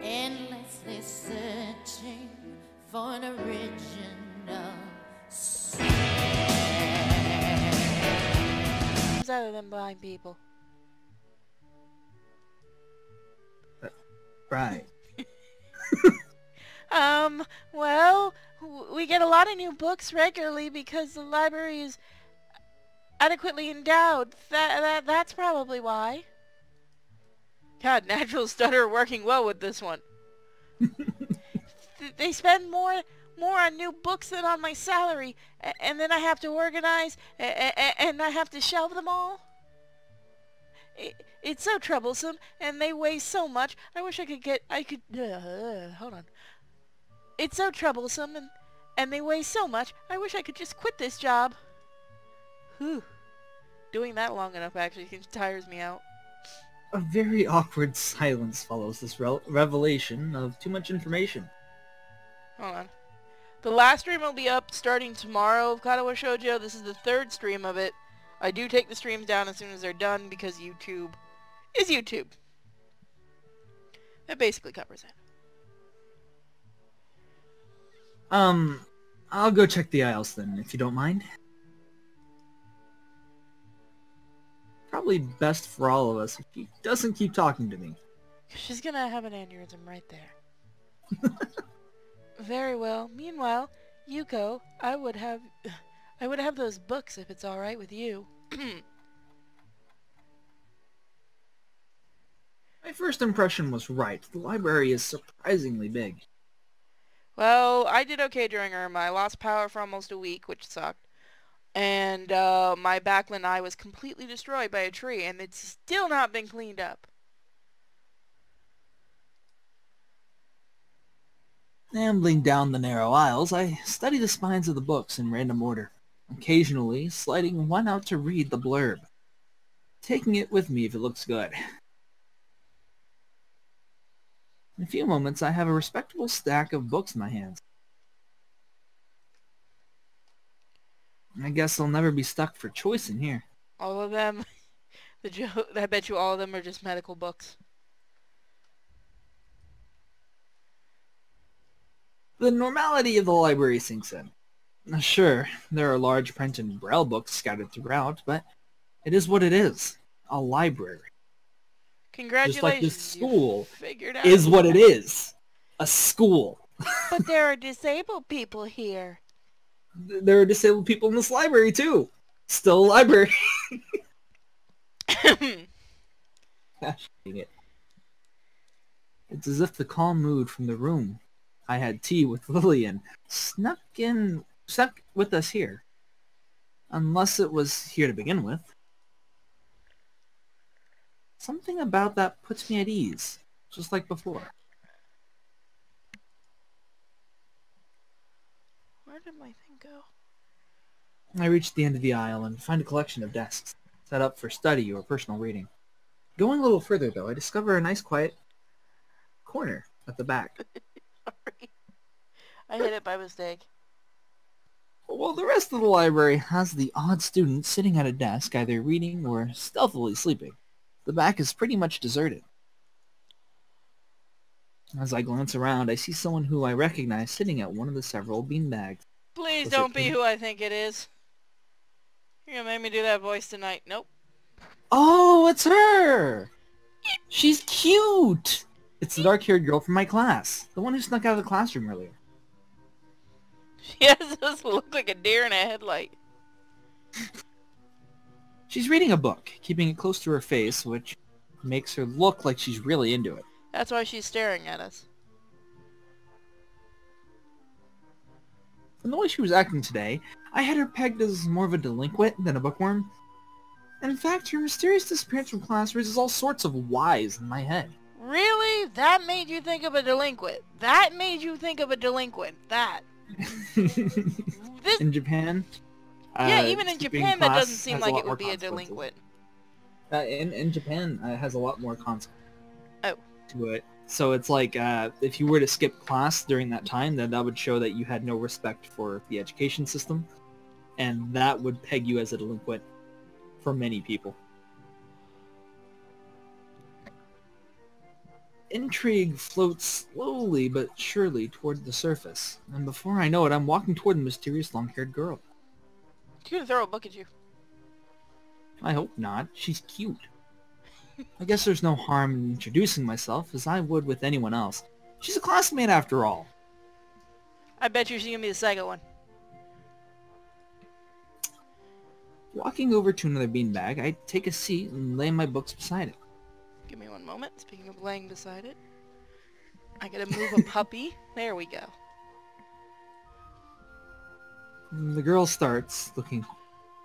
endlessly searching for an original sound. Other than blind people. Right. Well, we get a lot of new books regularly because the library is adequately endowed. That's probably why. God, Natural Stutter working well with this one. They spend more on new books than on my salary, and then I have to organize, and I have to shelve them all. It's so troublesome, and they weigh so much. I wish hold on. It's so troublesome, and they weigh so much. I wish I could just quit this job. Whew. Doing that long enough actually tires me out. A very awkward silence follows this revelation of too much information. Hold on. The last stream will be up starting tomorrow of Katawa Shoujo. This is the third stream of it. I do take the streams down as soon as they're done because YouTube is YouTube. That basically covers it. I'll go check the aisles then, if you don't mind. Probably best for all of us if he doesn't keep talking to me. She's gonna have an aneurysm right there. Very well. Meanwhile, Yuko, I would have those books if it's all right with you. My first impression was right. The library is surprisingly big. Well, I did okay during Irma. I lost power for almost a week, which sucked. And my backland eye was completely destroyed by a tree, and it's still not been cleaned up. Ambling down the narrow aisles, I study the spines of the books in random order, occasionally sliding one out to read the blurb, taking it with me if it looks good. In a few moments, I have a respectable stack of books in my hands. I guess I'll never be stuck for choice in here. All of them, I bet you all of them are just medical books. The normality of the library sinks in. Sure, there are large print and braille books scattered throughout, but it is what it is. A library. Congratulations, just like this school figured out. is what it is. A school. But there are disabled people here. There are disabled people in this library, too. Still a library. Gosh, dang it. It's as if the calm mood from the room I had tea with Lillian snuck with us here. Unless it was here to begin with. Something about that puts me at ease, just like before. Where did my thing go? I reach the end of the aisle and find a collection of desks, set up for study or personal reading. Going a little further, though, I discover a nice quiet corner at the back. Sorry. I hit it by mistake. While the rest of the library has the odd student sitting at a desk, either reading or stealthily sleeping, the back is pretty much deserted. As I glance around, I see someone who I recognize sitting at one of the several beanbags. Please don't be who I think it is. You're gonna make me do that voice tonight. Nope. Oh, it's her! She's cute! It's the dark-haired girl from my class. The one who snuck out of the classroom earlier. She has this look like a deer in a headlight. She's reading a book, keeping it close to her face, which makes her look like she's really into it. That's why she's staring at us. From the way she was acting today, I had her pegged as more of a delinquent than a bookworm. And in fact, her mysterious disappearance from class raises all sorts of whys in my head. Really? That made you think of a delinquent? That made you think of a delinquent? That? In Japan? Yeah, even in Japan that doesn't seem like it would be a delinquent. In Japan, it has a lot more consequences to it. So it's like, if you were to skip class during that time, then that would show that you had no respect for the education system. And that would peg you as a delinquent for many people. intrigue floats slowly but surely toward the surface, and before I know it, I'm walking toward the mysterious long-haired girl. She's gonna throw a book at you. I hope not. She's cute. I guess there's no harm in introducing myself, as I would with anyone else. She's a classmate after all. I bet you she's gonna be the psycho one. Walking over to another beanbag, I take a seat and lay my books beside it. Give me one moment. Speaking of laying beside it, I gotta move a puppy. There we go. The girl starts looking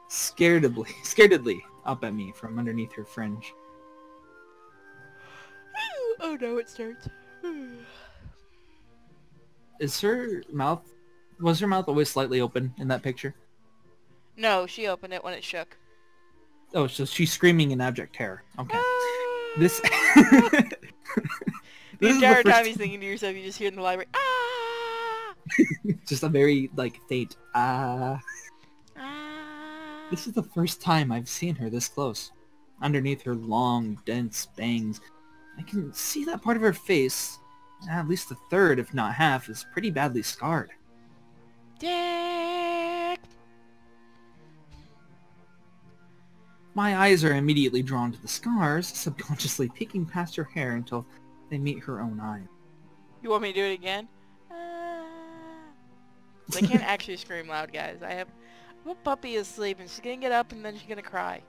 scaredly up at me from underneath her fringe. Oh no, it starts. Was her mouth always slightly open in that picture? No, she opened it when it shook. Oh, so she's screaming in abject terror. Okay. This... The this entire time he's thinking to yourself, you just hear in the library, ah! Just a very, faint, ah. Ah. This is the first time I've seen her this close. Underneath her long, dense bangs, I can see that part of her face, at least a third, if not half, is pretty badly scarred. Dick! My eyes are immediately drawn to the scars, subconsciously peeking past her hair until they meet her own eye. You want me to do it again? I can't actually scream loud, guys. I have a puppy asleep and she's gonna get up and then she's gonna cry.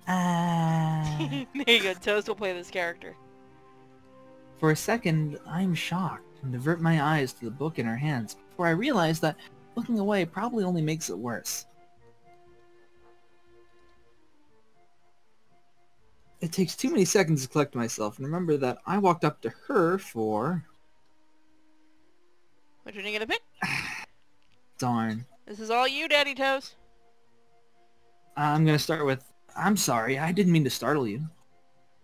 There you go. Toast will play this character. For a second, I'm shocked and divert my eyes to the book in her hands before I realize that looking away probably only makes it worse. It takes too many seconds to collect myself and remember that I walked up to her for... Which one are you gonna pick? Darn. This is all you, Daddy Toast. I'm gonna start with, I'm sorry, I didn't mean to startle you.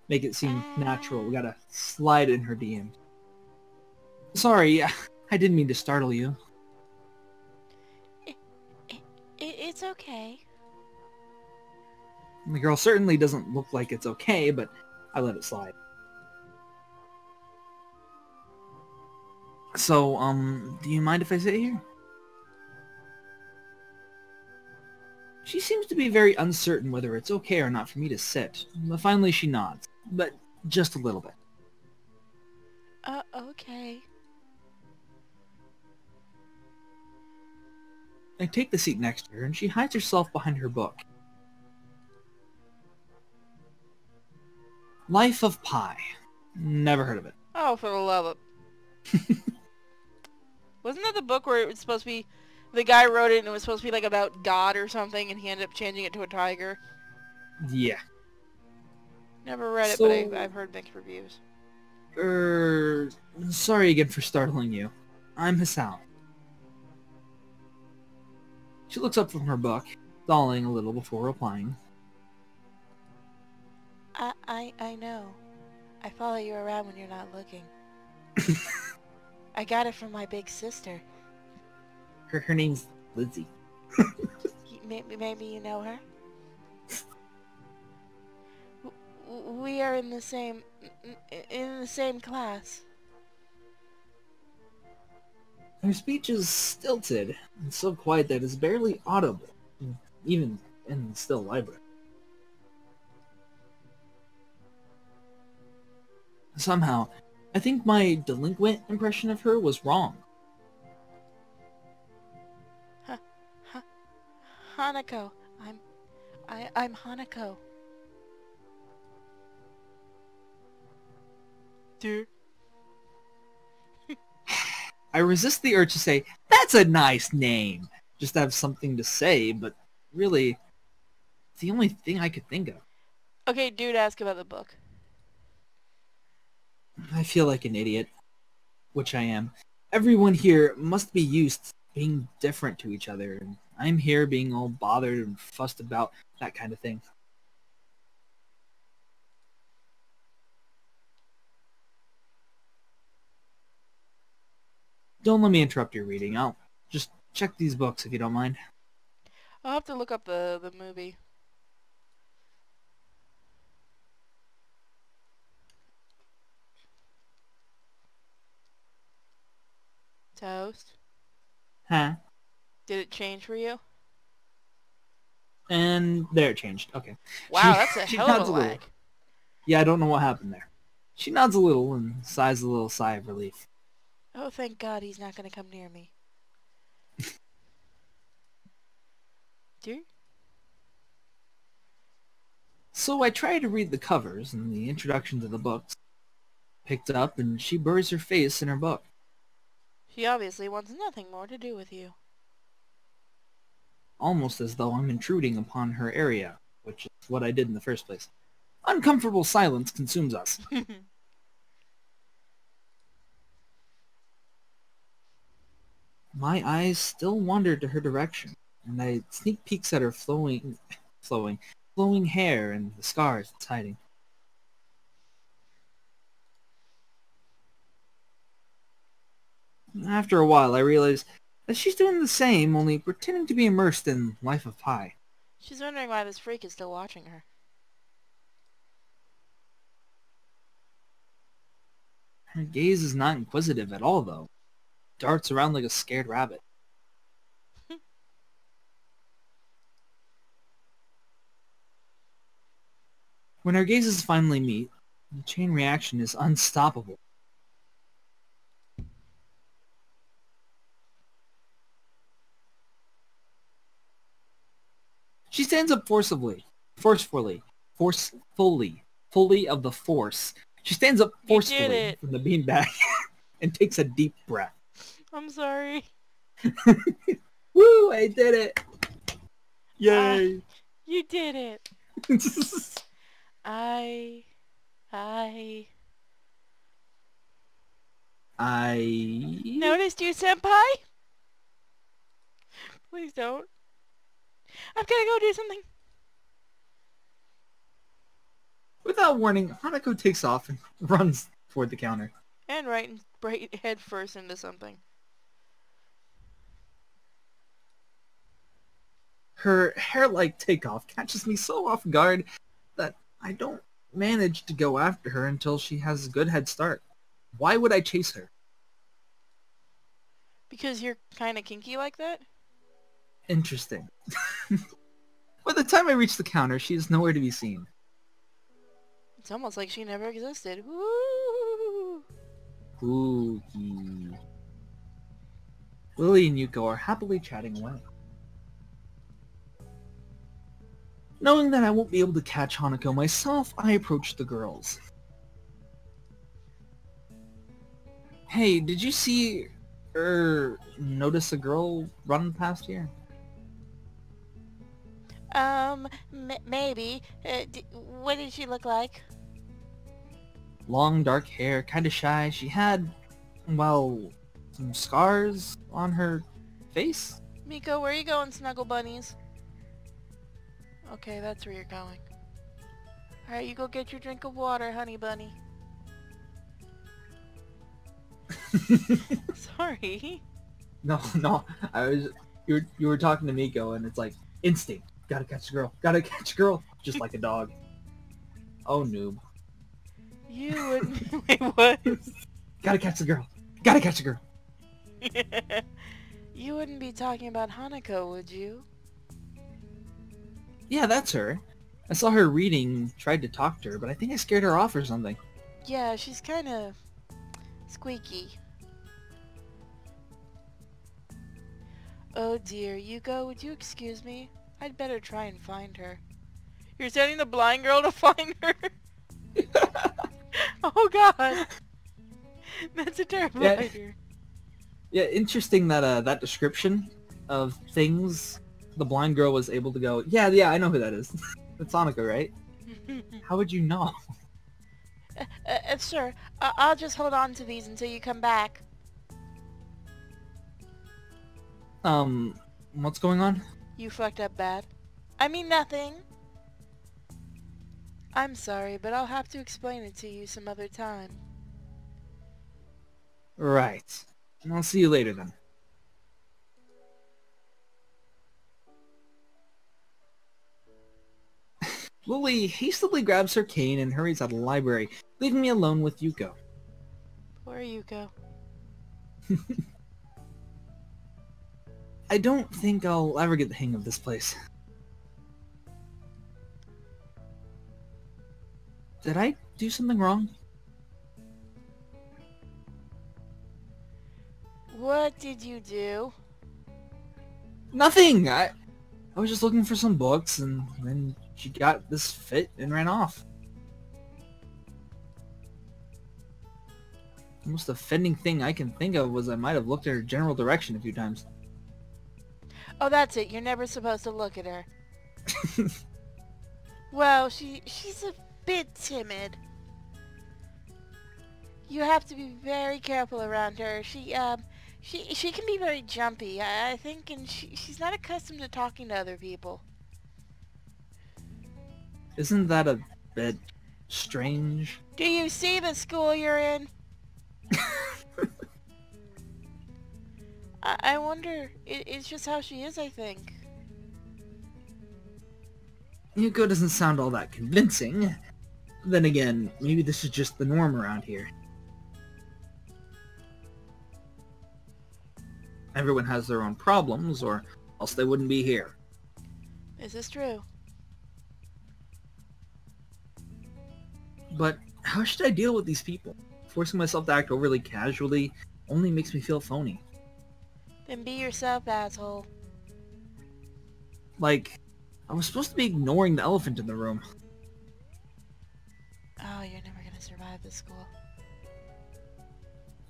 Make it seem natural. We gotta slide in her DM. Sorry, I didn't mean to startle you. It's okay. The girl certainly doesn't look like it's okay, but I let it slide. So, do you mind if I sit here? She seems to be very uncertain whether it's okay or not for me to sit. But finally she nods, but just a little bit. Okay. I take the seat next to her, and she hides herself behind her book. Life of Pi. Never heard of it. Oh, for the love of... Wasn't that the book where it was supposed to be... The guy wrote it and it was supposed to be like about God or something and he ended up changing it to a tiger? Yeah. Never read it, but I've heard mixed reviews. Sorry again for startling you. I'm Hassan. She looks up from her book, stalling a little before replying. I know. I follow you around when you're not looking. I got it from my big sister. Her name's Lizzie. Maybe you know her? We are in the same class. Her speech is stilted and so quiet that it's barely audible, even in the still library. Somehow, I think my delinquent impression of her was wrong. Hanako. I'm Hanako. Dear. I resist the urge to say, that's a nice name! Just to have something to say, but really, it's the only thing I could think of. Okay, dude, ask about the book. I feel like an idiot. Which I am. Everyone here must be used to being different to each other, and I'm here being all bothered and fussed about that kind of thing. Don't let me interrupt your reading. I'll just check these books if you don't mind. I'll have to look up the movie. Toast. Huh? Did it change for you? And there it changed. Okay. Wow, that's a she hell of a nods lag. little. Yeah, I don't know what happened there. She nods a little and sighs a little sigh of relief. Oh, thank God he's not going to come near me. Dear? So I try to read the covers and the introduction to the books. Picked up and she buries her face in her book. She obviously wants nothing more to do with you. Almost as though I'm intruding upon her area, which is what I did in the first place. Uncomfortable silence consumes us. My eyes still wander to her direction, and I sneak peeks at her flowing hair and the scars it's hiding. After a while, I realize that she's doing the same, only pretending to be immersed in Life of Pi. She's wondering why this freak is still watching her. Her gaze is not inquisitive at all, though. Darts around like a scared rabbit. When our gazes finally meet, the chain reaction is unstoppable. She stands up forcefully, fully of the force. She stands up forcefully from the beanbag and takes a deep breath. I'm sorry. Woo! I did it! Yay! You did it! I noticed you, senpai? Please don't. I'm gonna go do something. Without warning, Hanako takes off and runs toward the counter. And right head first into something. Her hair-like takeoff catches me so off guard that I don't manage to go after her until she has a good head start. Why would I chase her? Because you're kinda kinky like that? Interesting. By the time I reach the counter, she is nowhere to be seen. It's almost like she never existed. Woo! Spooky. Lily and Yuko are happily chatting away. Knowing that I won't be able to catch Hanako myself, I approach the girls. Hey, did you see or notice a girl running past here? Maybe. What did she look like? Long dark hair, kinda shy. She had, well, some scars on her face? Miko, where are you going, Snuggle Bunnies? Okay, that's where you're going. Alright, you go get your drink of water, honey bunny. Sorry. No, you were talking to Miko and it's like, instinct. Gotta catch the girl. Gotta catch the girl. Just like a dog. Oh, noob. You wouldn't... Wait, what? Gotta catch the girl. Gotta catch the girl. You wouldn't be talking about Hanako, would you? Yeah, that's her. I saw her reading, tried to talk to her, but I think I scared her off or something. Yeah, she's kind of squeaky. Oh dear, Yuko, would you excuse me? I'd better try and find her. You're sending the blind girl to find her? Oh god! That's a terrible idea. Yeah, interesting that that description of things the blind girl was able to go, yeah, I know who that is. That's Hanako, right? How would you know? Sure. I'll just hold on to these until you come back. What's going on? You fucked up bad. I mean nothing. I'm sorry, but I'll have to explain it to you some other time. Right. And I'll see you later then. Lily hastily grabs her cane and hurries out of the library, leaving me alone with Yuko. Poor Yuko. I don't think I'll ever get the hang of this place. Did I do something wrong? What did you do? Nothing! I was just looking for some books, and then she got this fit and ran off. The most offending thing I can think of was I might have looked at her general direction a few times. Oh, that's it. You're never supposed to look at her. Well, she's a bit timid. You have to be very careful around her. She can be very jumpy, I think, and she's not accustomed to talking to other people. Isn't that a bit strange? Do you see the school you're in? I wonder, it's just how she is, I think. Yuko doesn't sound all that convincing. Then again, maybe this is just the norm around here. Everyone has their own problems, or else they wouldn't be here. This is true. But how should I deal with these people? Forcing myself to act overly casually only makes me feel phony. Then be yourself, asshole. Like, I was supposed to be ignoring the elephant in the room. Oh, you're never gonna survive this school.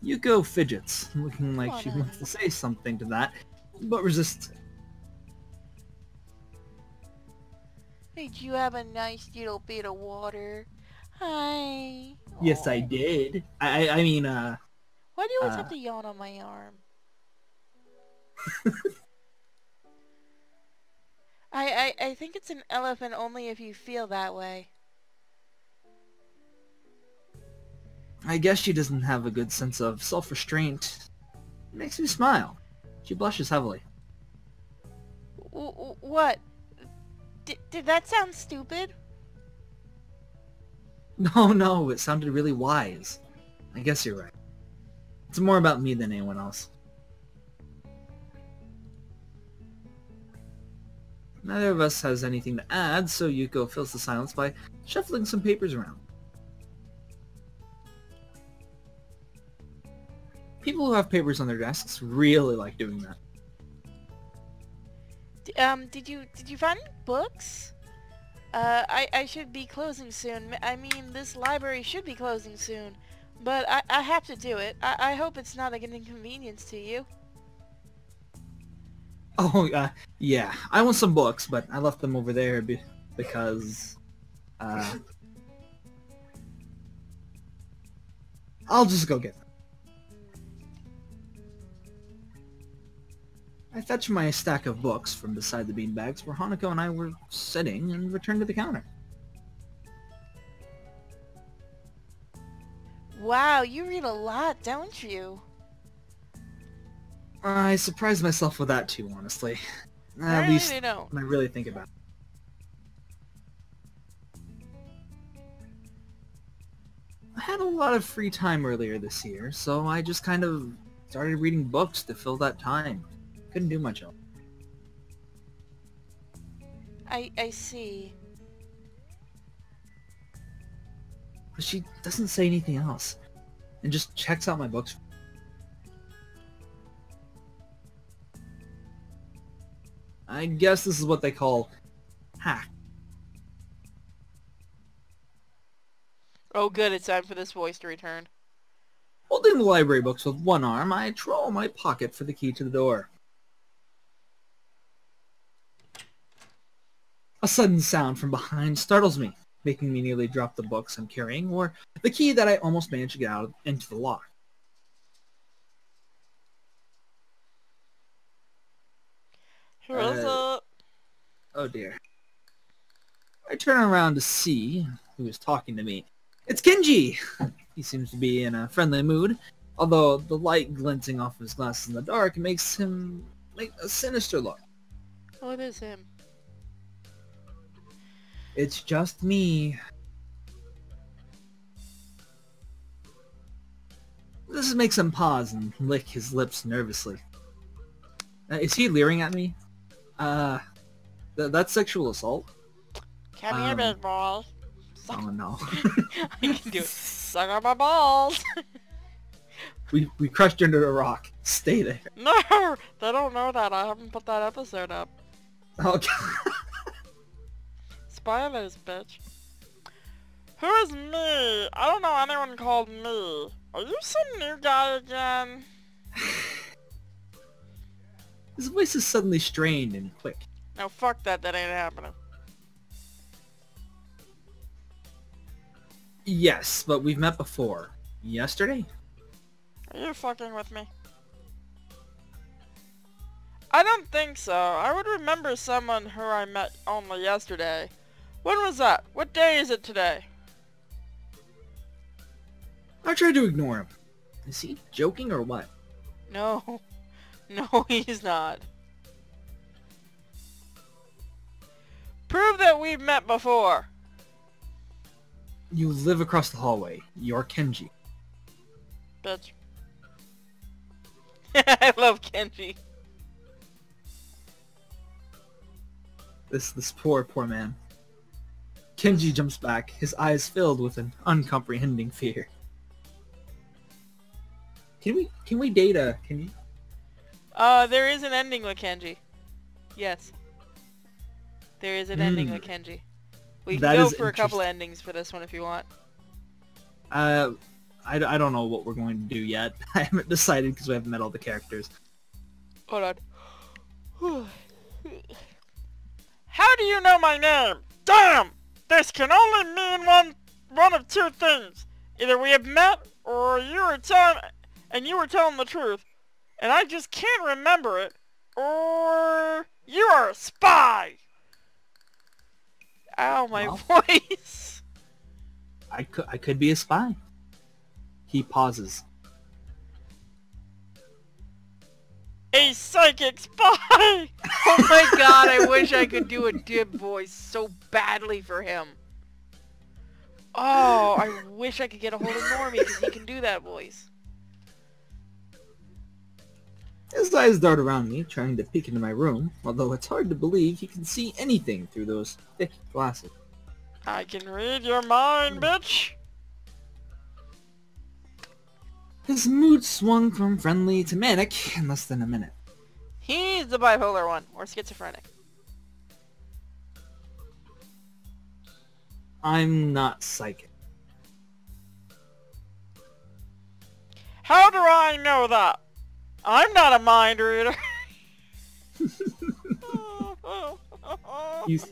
Yuko fidgets, looking like Come on, she honey. wants to say something to that, but resists. Did you have a nice little bit of water? Hi. Yes, I Aw. did. I mean, Why do you always have to yawn on my arm? I think it's an elephant only if you feel that way. I guess she doesn't have a good sense of self-restraint. It makes me smile. She blushes heavily. What? Did that sound stupid? No, it sounded really wise. I guess you're right. It's more about me than anyone else. Neither of us has anything to add, so Yuko fills the silence by shuffling some papers around. People who have papers on their desks really like doing that. Did you find any books? I should be closing soon. I mean, this library should be closing soon. But I have to do it. I hope it's not like an inconvenience to you. Oh, yeah. I want some books, but I left them over there because, I'll just go get them. I fetched my stack of books from beside the beanbags where Hanako and I were sitting and returned to the counter. Wow, you read a lot, don't you? I surprised myself with that too, honestly. At Apparently least they don't. when I really think about it. I had a lot of free time earlier this year, so I just kind of started reading books to fill that time. Couldn't do much else. I see. But she doesn't say anything else, and just checks out my books. I guess this is what they call hack. Oh good, it's time for this voice to return. Holding the library books with one arm, I troll my pocket for the key to the door. A sudden sound from behind startles me, making me nearly drop the books I'm carrying, or the key that I almost managed to get out into the lock. What's up? Oh dear. I turn around to see who is talking to me. It's Kenji! He seems to be in a friendly mood, although the light glinting off his glasses in the dark makes him make a sinister look. What is him? It's just me. This makes him pause and lick his lips nervously. Is he leering at me? That's sexual assault. Come here, big boy. Oh no. I can do it. Suck on my balls. we crushed you under a rock. Stay there. No, they don't know that. I haven't put that episode up. Okay. Spoilers, bitch. Who is me? I don't know anyone called me. Are you some new guy again? His voice is suddenly strained and quick. No, fuck that. That ain't happening. Yes, but we've met before. Yesterday? Are you fucking with me? I don't think so. I would remember someone who I met only yesterday. When was that? What day is it today? I tried to ignore him. Is he joking or what? No. No, he's not. Prove that we've met before. You live across the hallway. You're Kenji. Bitch. I love Kenji. This poor man. Kenji jumps back, his eyes filled with an uncomprehending fear. Can we date Kenji? There is an ending with Kenji. Yes. There is an ending with Kenji. We can go for a couple of endings for this one if you want. I don't know what we're going to do yet. I haven't decided because we haven't met all the characters. Hold on. How do you know my name? Damn! This can only mean one of two things. Either we have met, or you were telling the truth, and I just can't remember it, or you are a spy! Ow, my voice! I could be a spy. He pauses. A psychic spy! Oh my god, I wish I could do a Dib voice so badly for him. Oh, I wish I could get a hold of Normie because he can do that voice. His eyes dart around me, trying to peek into my room, although it's hard to believe he can see anything through those thick glasses. I can read your mind, bitch! His mood swung from friendly to manic in less than a minute. He's the bipolar one, or schizophrenic. I'm not psychic. How do I know that? I'm not a mind reader. He's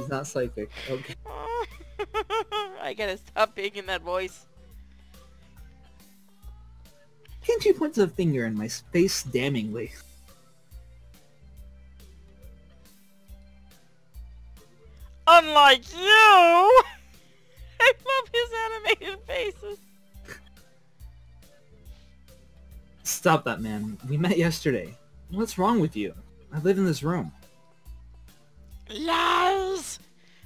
not psychic. Okay. I gotta stop making that voice. Kenji points a finger in my face damningly. Unlike you! I love his animated faces. Stop that, man. We met yesterday. What's wrong with you? I live in this room. Lies!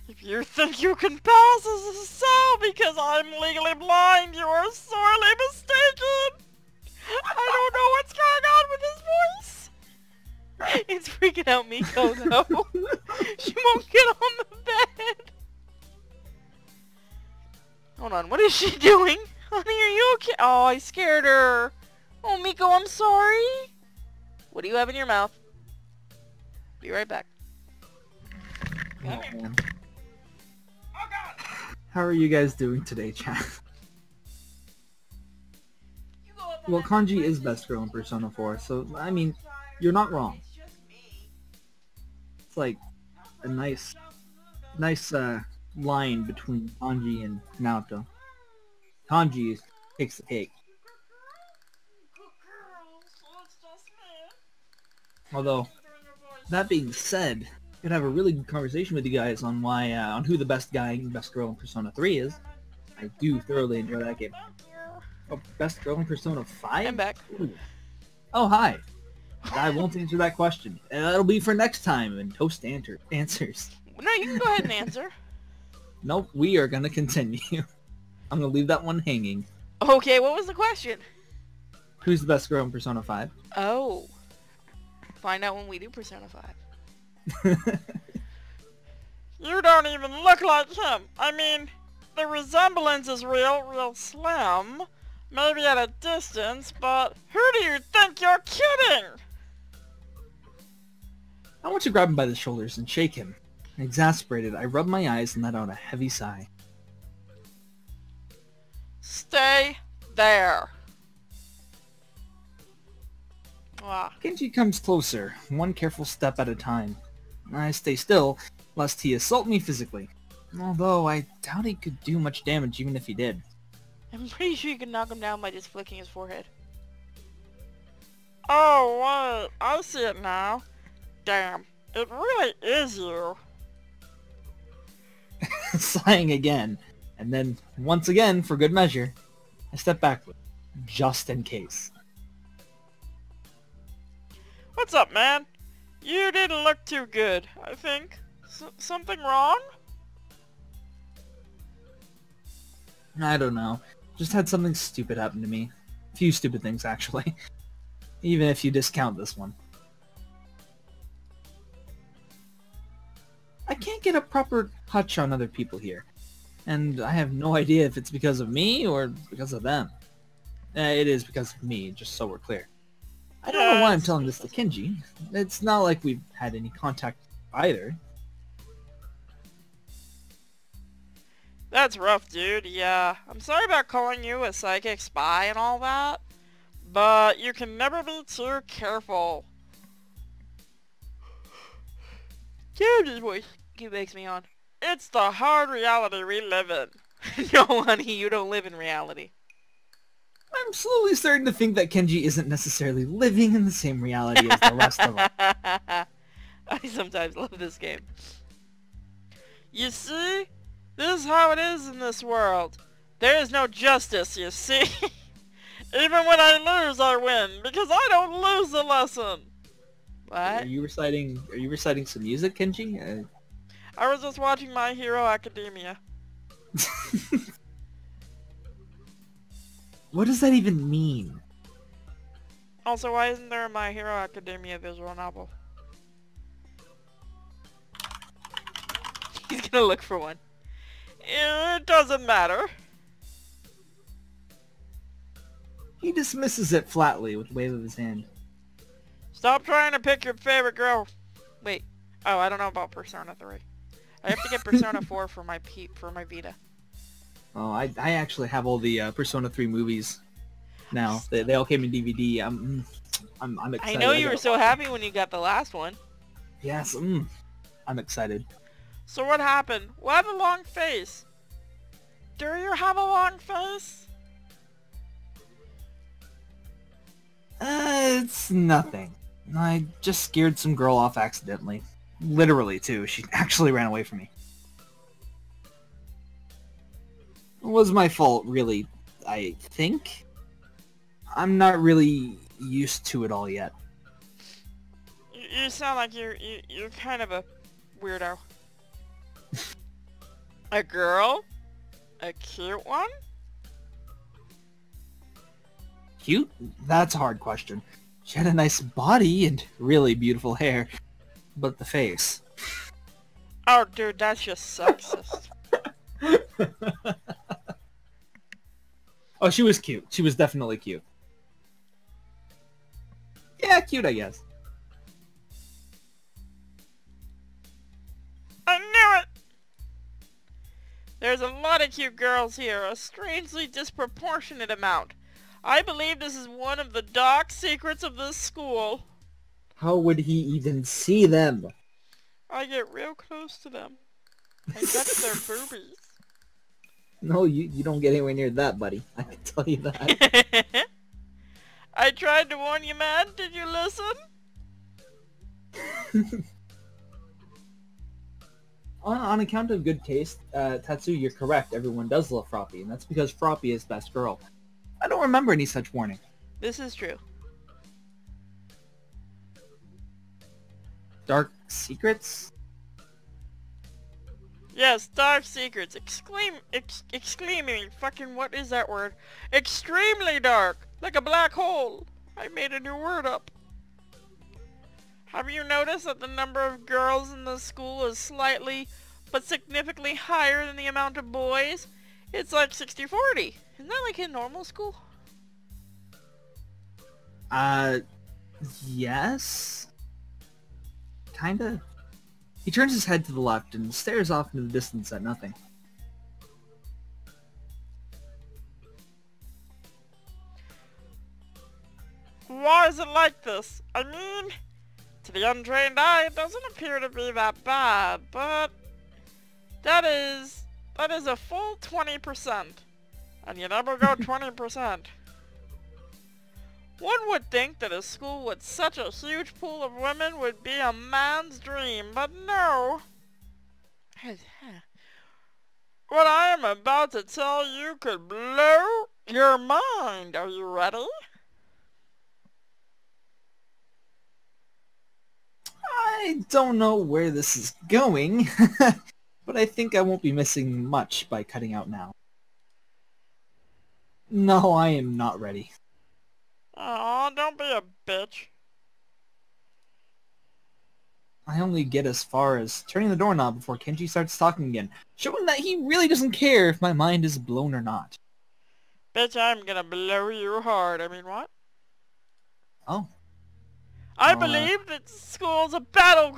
If you think you can pass as a cell because I'm legally blind, you are sorely mistaken! I don't know what's going on with his voice! It's freaking out Miko, though. She won't get on the bed! Hold on, what is she doing? Honey, are you okay? Oh, I scared her. Oh, Miko, I'm sorry. What do you have in your mouth? Be right back. Oh, man. How are you guys doing today, chat? Well, Kanji is best girl in Persona 4, so, I mean, you're not wrong. It's like a nice line between Kanji and Naoto. Kanji takes the cake. Although, that being said, I could have a really good conversation with you guys on on who the best guy and best girl in Persona 3 is. I do thoroughly enjoy that game. Oh, best girl in Persona 5? I'm back. Ooh. Oh, hi. I won't answer that question. That'll be for next time in Toast Answers. No, you can go ahead and answer. Nope, we are gonna continue. I'm gonna leave that one hanging. Okay, what was the question? Who's the best girl in Persona 5? Oh. Find out when we do Persona 5. You don't even look like him. I mean, the resemblance is real slim. Maybe at a distance, but who do you think you're kidding? I want to grab him by the shoulders and shake him. Exasperated, I rub my eyes and let out a heavy sigh. Stay there. Wow. Kenji comes closer, one careful step at a time. I stay still, lest he assault me physically. Although, I doubt he could do much damage even if he did. I'm pretty sure you can knock him down by just flicking his forehead. Oh, wait. I see it now. Damn. It really is you. Sighing again, and then, once again, for good measure, I step backward, just in case. What's up, man? You didn't look too good, I think. Something wrong? I don't know. Just had something stupid happen to me. A few stupid things, actually. Even if you discount this one. I can't get a proper touch on other people here. And I have no idea if it's because of me or because of them. It is because of me, just so we're clear. I don't know why I'm telling this to Kenji. It's not like we've had any contact either. That's rough, dude. Yeah. I'm sorry about calling you a psychic spy and all that, but you can never be too careful. Dude, his voice makes me on. It's the hard reality we live in. No, honey, you don't live in reality. I'm slowly starting to think that Kenji isn't necessarily living in the same reality as the rest of us. I sometimes love this game. You see? This is how it is in this world. There is no justice, you see? Even when I lose, I win, because I don't lose the lesson. What? Are you reciting some music, Kenji? I was just watching My Hero Academia. What does that even mean? Also, why isn't there a My Hero Academia visual novel? He's gonna look for one. It doesn't matter. He dismisses it flatly with a wave of his hand. Stop trying to pick your favorite girl. Wait. Oh, I don't know about Persona 3. I have to get Persona 4 for my Vita. Oh, I actually have all the Persona 3 movies now. They all came in DVD. I'm excited. I know you were so happy when you got the last one. Yes, I'm excited. So what happened? What a long face. Do you have a long face? It's nothing. I just scared some girl off accidentally. Literally, too. She actually ran away from me. It was my fault, really, I think. I'm not really used to it all yet. You sound like you're kind of a weirdo. A girl? A cute one? Cute? That's a hard question. She had a nice body and really beautiful hair. But the face. Oh, dude, that's just sexist. Oh, she was cute. She was definitely cute. Yeah, cute, I guess. I knew it! There's a lot of cute girls here, a strangely disproportionate amount. I believe this is one of the dark secrets of this school. How would he even see them? I get real close to them. I touch their boobies. No, you don't get anywhere near that, buddy. I can tell you that. I tried to warn you, man. Did you listen? On account of good taste, Tatsu, you're correct. Everyone does love Froppy, and that's because Froppy is best girl. I don't remember any such warning. This is true. Dark secrets? Yes, dark secrets. Exclaiming. Fucking what is that word? Extremely dark. Like a black hole. I made a new word up. Have you noticed that the number of girls in the school is slightly but significantly higher than the amount of boys? It's like 60-40. Isn't that like in normal school? Yes? Kinda. He turns his head to the left and stares off into the distance at nothing. Why is it like this? I mean, to the untrained eye, it doesn't appear to be that bad, but that is a full 20%, and you never go 20%. One would think that a school with such a huge pool of women would be a man's dream, but no. What I am about to tell you could blow your mind. Are you ready? I don't know where this is going, but I think I won't be missing much by cutting out now. No, I am not ready. Aw, don't be a bitch. I only get as far as turning the doorknob before Kenji starts talking again, showing that he really doesn't care if my mind is blown or not. Bitch, I'm gonna blow you hard. I mean, what? Oh. I believe that school's a battle.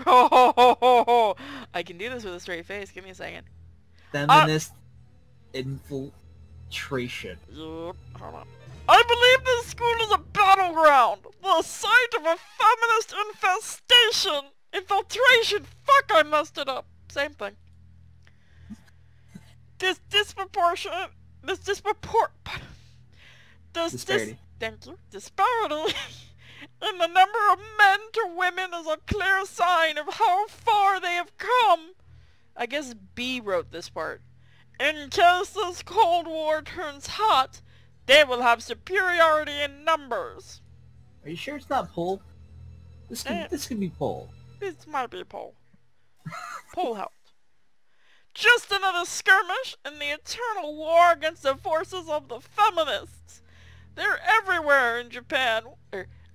I can do this with a straight face. Give me a second. Feminist infiltration. Yep, hold on. I believe this school is a battleground. The site of a feminist infestation. Infiltration. Fuck, I messed it up. Same thing. Disparity. Thank you. Disparity in the number of men to women is a clear sign of how far they have come. I guess B wrote this part. In case this Cold War turns hot, they will have superiority in numbers. Are you sure it's not Pole? This could be Pole. This might be Pole. Pole helped. Just another skirmish in the eternal war against the forces of the feminists. They're everywhere in Japan.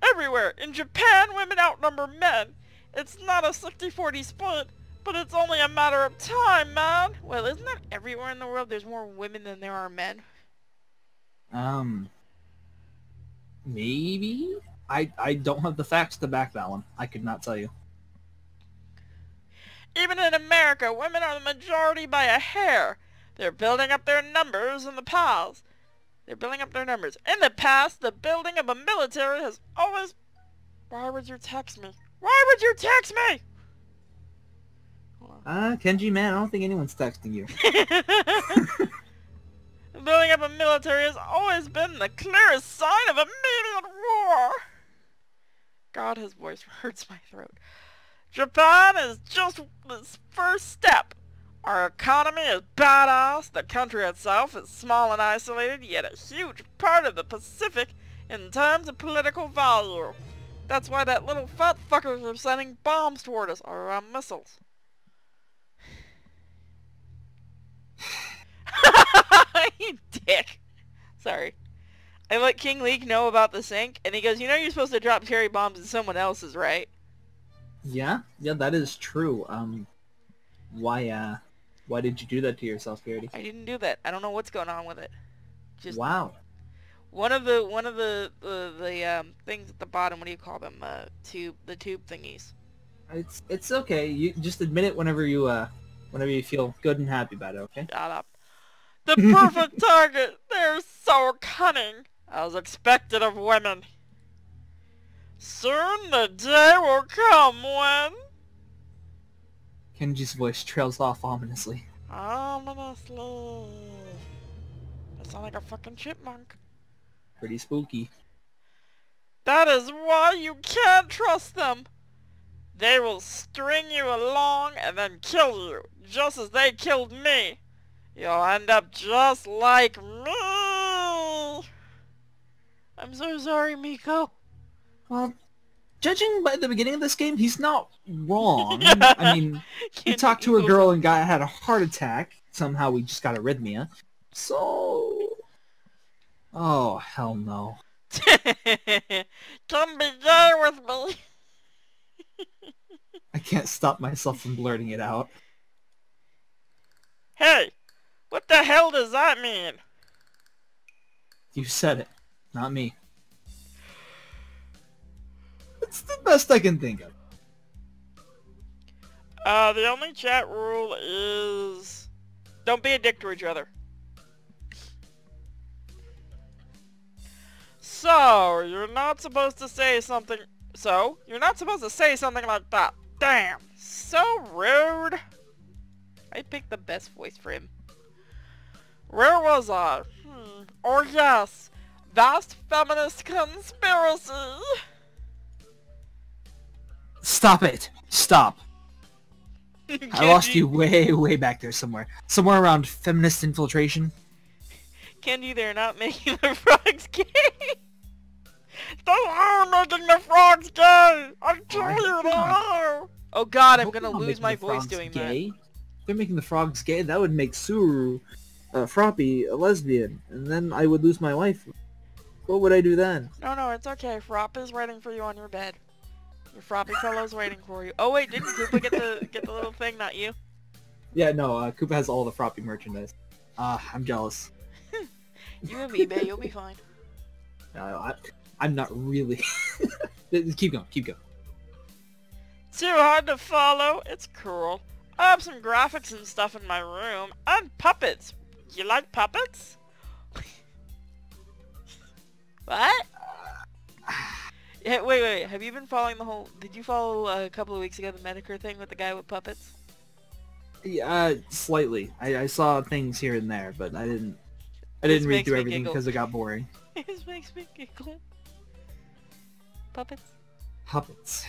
Everywhere. In Japan, women outnumber men. It's not a 60-40 split, but it's only a matter of time, man. Well, isn't that everywhere in the world there's more women than there are men? Maybe? I don't have the facts to back that one. I could not tell you. Even in America, women are the majority by a hair. They're building up their numbers in the past. In the past, the building of a military has always... Why would you text me? Kenji, man, I don't think anyone's texting you. The building of a military has always been the clearest sign of immediate war. God, his voice hurts my throat. Japan is just this first step. Our economy is badass, the country itself is small and isolated, yet a huge part of the Pacific in terms of political value. That's why that little fat fuckers are sending bombs toward us, or missiles. You dick. Sorry. I let King Leek know about the sink, and he goes, you know you're supposed to drop cherry bombs in someone else's, right? Yeah, that is true. Why did you do that to yourself, Garrity? I didn't do that. I don't know what's going on with it. Just wow. One of the things at the bottom, what do you call them? The tube thingies. It's okay. You just admit it whenever you feel good and happy about it, okay? Shut up. The perfect target! They're so cunning! As expected of women. Soon the day will come when... Kenji's voice trails off ominously. Ominously. I sound like a fucking chipmunk. Pretty spooky. That is why you can't trust them. They will string you along and then kill you, just as they killed me. You'll end up just like me. I'm so sorry, Miko. Well, judging by the beginning of this game, he's not wrong. I mean, he talked to a girl and had a heart attack. Somehow we just got arrhythmia. So... Oh, hell no. Come be gay with me. can't stop myself from blurting it out. Hey! What the hell does that mean? You said it, not me. It's the best I can think of. The only chat rule is... don't be a dick to each other. So, you're not supposed to say something... So, you're not supposed to say something like that. Damn! So rude! I picked the best voice for him. Where was I? Oh yes! Vast feminist conspiracy! Stop it! Stop! I lost you way back there somewhere. Somewhere around feminist infiltration. Kenji, they're not making the frogs gay! They are making the frogs gay! I tell you they are! Oh god, I'm gonna lose my voice doing gay. that. They're making the frogs gay. That would make Suru, Froppy, a lesbian. And then I would lose my wife. What would I do then? No, it's okay. Frop is waiting for you on your bed. Your Froppy pillow's waiting for you. Oh wait, didn't Koopa get the little thing, not you? Yeah, no, Koopa has all the Froppy merchandise. I'm jealous. You have eBay, you'll be fine. I'm not really. Keep going. Too hard to follow? It's cool. I have some graphics and stuff in my room. And puppets. You like puppets? What? Yeah, wait. Have you been following the whole... Did you follow a couple of weeks ago the Medicare thing with the guy with puppets? Yeah, slightly. I saw things here and there, but I didn't read through everything because it got boring. This makes me giggle. Puppets? Puppets.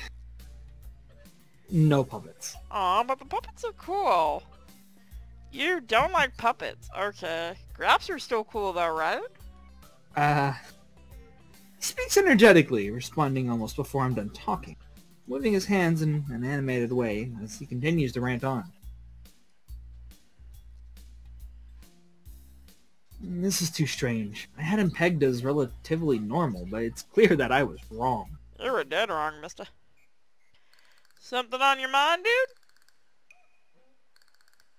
No puppets. Aw, but the puppets are cool. You don't like puppets. Okay. Graps are still cool though, right? He speaks energetically, responding almost before I'm done talking, moving his hands in an animated way as he continues to rant on. This is too strange. I had him pegged as relatively normal, but it's clear that I was wrong. You were dead wrong, mister. Something on your mind, dude?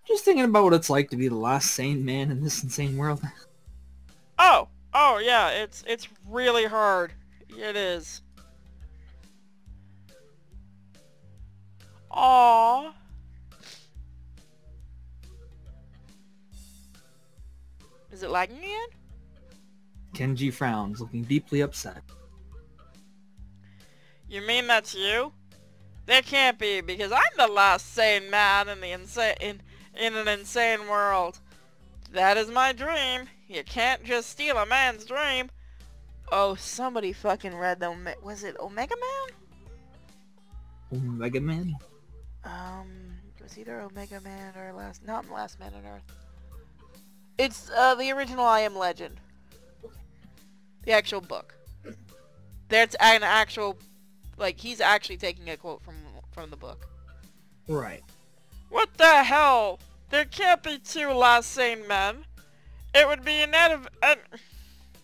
Just thinking about what it's like to be the last sane man in this insane world. Oh yeah, it's really hard. It is. Aww. Is it lagging again? Kenji frowns, looking deeply upset. You mean that's you? That can't be, because I'm the last sane man in the in an insane world. That is my dream. You can't just steal a man's dream. Oh, somebody fucking read the... Was it Omega Man? Omega Man? It was either Omega Man or not Last Man on Earth. It's, the original I Am Legend. The actual book. That's an actual... Like, he's actually taking a quote from the book. Right. What the hell? There can't be two last sane men. It would be I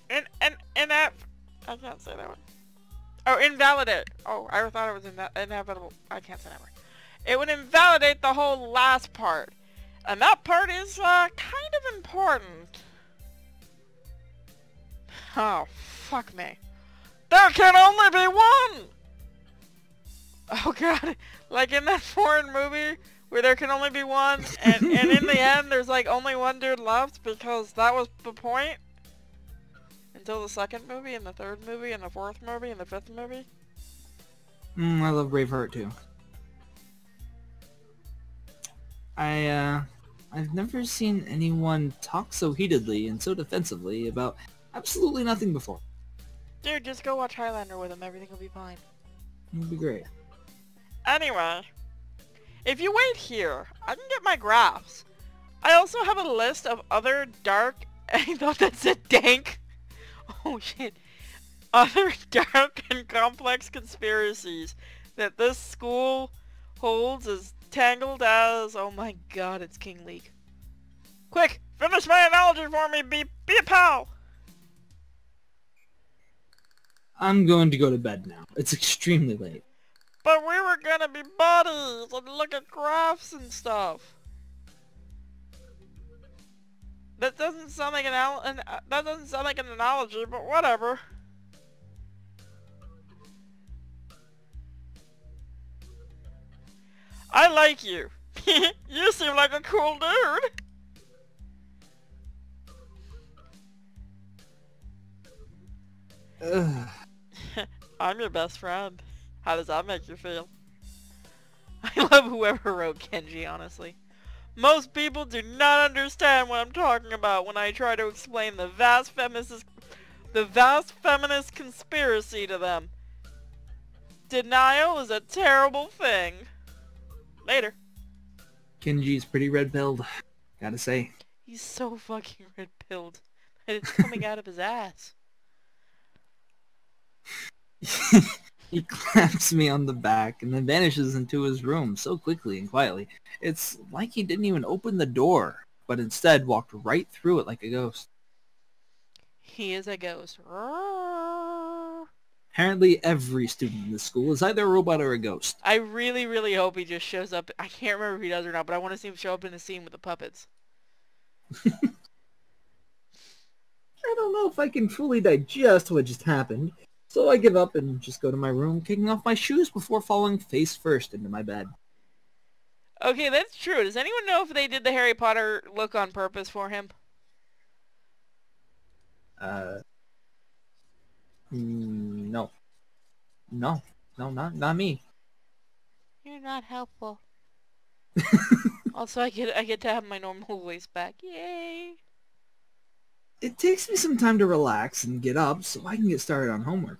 can't say that one. Oh, invalidate. Oh, I thought it was inevitable. I can't say that word. It would invalidate the whole last part. And that part is, kind of important. Oh, fuck me. There can only be one! Oh god, like in that foreign movie where there can only be one, and in the end there's like only one dude left because that was the point? Until the second movie, and the third movie, and the fourth movie, and the fifth movie? I love Braveheart too. I've never seen anyone talk so heatedly and so defensively about absolutely nothing before. Dude, just go watch Highlander with him, everything will be fine. It'll be great. Anyway, if you wait here, I can get my graphs. I also have a list of other dark... I thought that said dank. Oh shit. Other dark and complex conspiracies that this school holds as tangled as... Oh my god, it's King League. Quick, finish my analogy for me, be a pal! I'm going to go to bed now. It's extremely late. But we were gonna be buddies and look at graphs and stuff. That doesn't sound like that doesn't sound like an analogy, but whatever. I like you. You seem like a cool dude. I'm your best friend. How does that make you feel? I love whoever wrote Kenji, honestly. Most people do not understand what I'm talking about when I try to explain the vast feminist conspiracy to them. Denial is a terrible thing. Later. Kenji's pretty red-pilled, gotta say. He's so fucking red-pilled. And it's coming out of his ass. He claps me on the back and then vanishes into his room so quickly and quietly. It's like he didn't even open the door, but instead walked right through it like a ghost. He is a ghost. Apparently every student in this school is either a robot or a ghost. I really, really hope he just shows up. I can't remember if he does or not, but I want to see him show up in the scene with the puppets. I don't know if I can fully digest what just happened, so I give up and just go to my room, kicking off my shoes before falling face first into my bed. Okay, that's true. Does anyone know if they did the Harry Potter look on purpose for him? No. No, not me. You're not helpful. Also, I get to have my normal voice back. Yay! It takes me some time to relax and get up so I can get started on homework.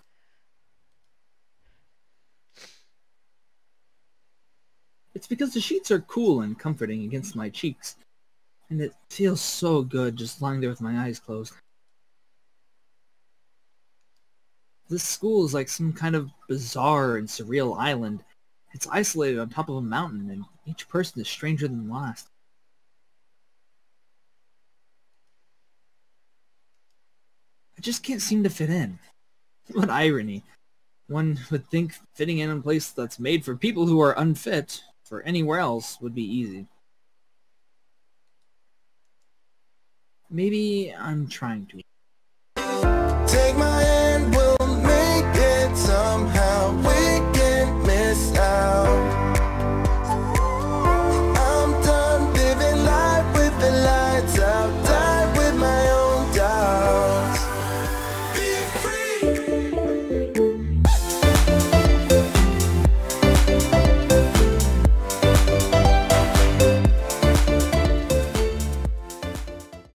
It's because the sheets are cool and comforting against my cheeks, and it feels so good just lying there with my eyes closed. This school is like some kind of bizarre and surreal island. It's isolated on top of a mountain, and each person is stranger than the last. I just can't seem to fit in. What irony. One would think fitting in a place that's made for people who are unfit for anywhere else would be easy. Maybe I'm trying to.